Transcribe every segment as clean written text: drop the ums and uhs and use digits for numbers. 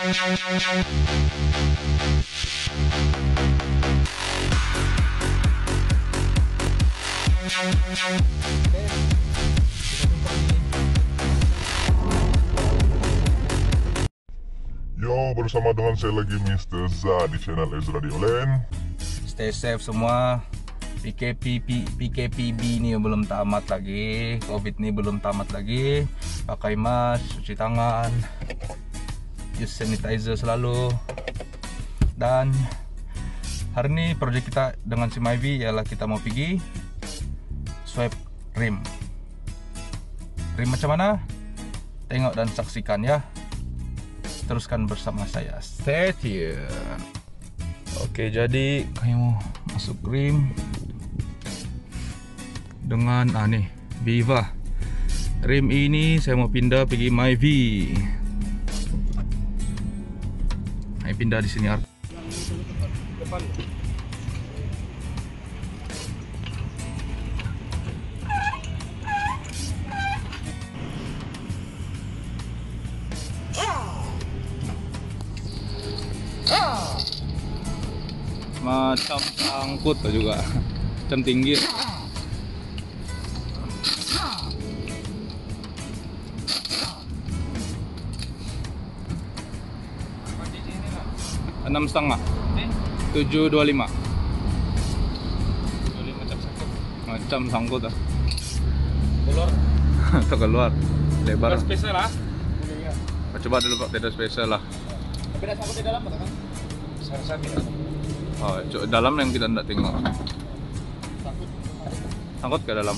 Yo, bersama dengan saya lagi Mr. Za di channel Ezra Diolen. Stay safe semua. PKPB ini belum tamat lagi, COVID ini belum tamat lagi. Pakai mask, cuci tangan, use sanitizer selalu. Dan hari ini proyek kita dengan si Myvi ialah kita mau pergi swipe rim. Rim macam mana? Tengok dan saksikan ya. Teruskan bersama saya. Stay tune. Oke, jadi kamu masuk rim dengan nih Viva. Rim ini saya mau pindah pergi Myvi. Saya pindah di sini. Depan. Macam angkut juga, macam tinggi. Enam setengah, 725. Macam sangkut ah. Keluar. Keluar. Lebar. Spesial lah. Coba dulu Pak, tidak spesial lah. Tapi ada sangkut di dalam kan? Saya tidak. Oh, dalam yang kita tidak tengok. Sangkut ke dalam.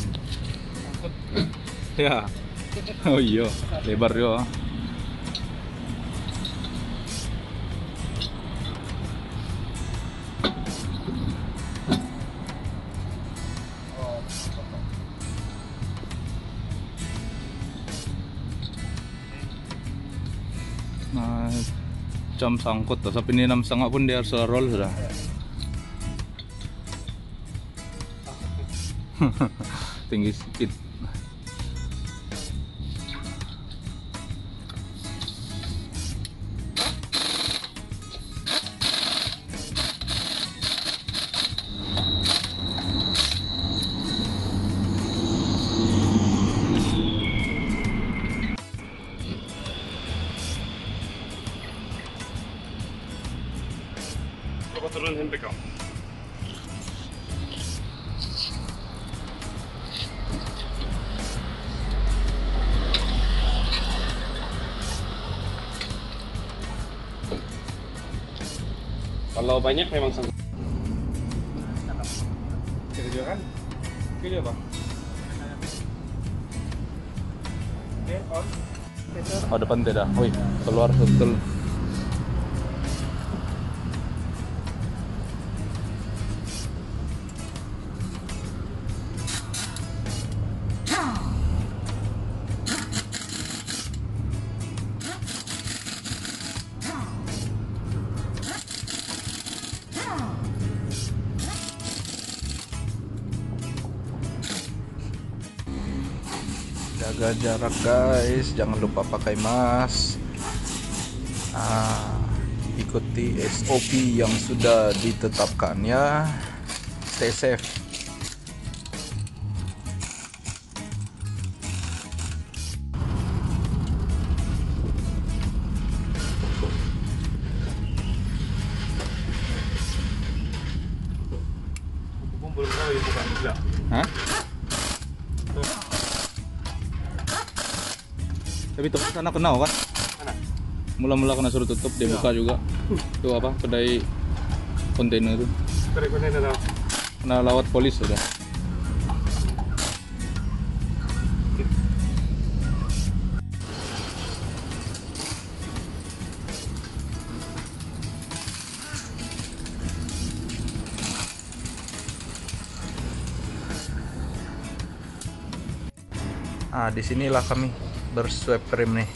Sangkut. Ya. Oh iya, lebar yo. Macam sangkut, tapi ini 6,5 pun dia harus roll sudah. Tinggi sedikit. Coba turun handbrake kau. Kalau banyak memang sanggup. Kita juga kan? Kita apa? On. Oh, depan tidak. Wih, keluar betul. Jaga jarak guys, jangan lupa pakai mask. Ikuti SOP yang sudah ditetapkan ya. Stay safe. Belum tahu ya bukan gila. Hah? Tapi tempat sana kenal kan? Mana? Mula-mula kena suruh tutup, dia buka juga. Itu apa? Kedai kontainer itu. Kedai kontainer apa? Kena lawat polis sudah. Disinilah kami berswipe rim nih.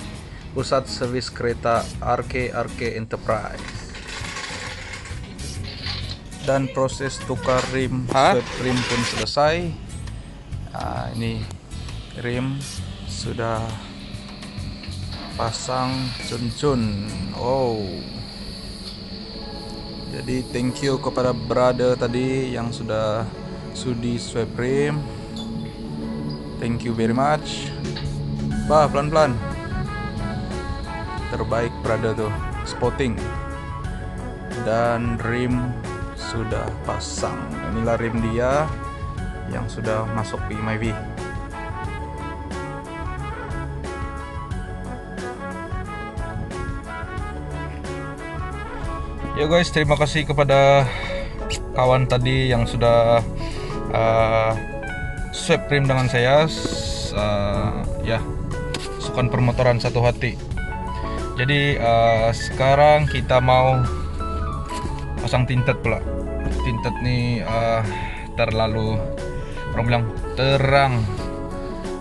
Pusat servis kereta RK Enterprise. Dan proses tukar rim, swipe rim pun selesai. Ini rim sudah pasang cun-cun. Oh, jadi thank you kepada brother tadi yang sudah sudi swipe rim. Thank you very much. Bah, pelan-pelan. Terbaik brother tuh, spotting. Dan rim sudah pasang. Inilah rim dia yang sudah masuk di Myvi. Ya guys, terima kasih kepada kawan tadi yang sudah swap rim dengan saya. Ya, sukan permotoran satu hati. Jadi sekarang kita mau pasang tinted pula. Tinted nih terlalu, orang bilang terang,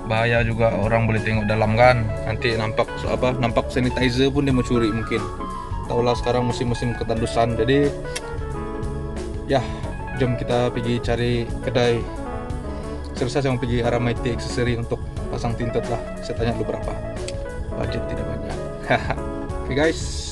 bahaya juga, orang boleh tengok dalam kan. Nanti nampak nampak sanitizer pun dia mau curi mungkin. Taulah sekarang musim-musim ketandusan. Jadi ya, jom kita pergi cari kedai. Serasa saya mau pergi arah Mighty Accessory untuk pasang tinted lah. Saya tanya dulu berapa. Budget tidak banyak. Oke guys.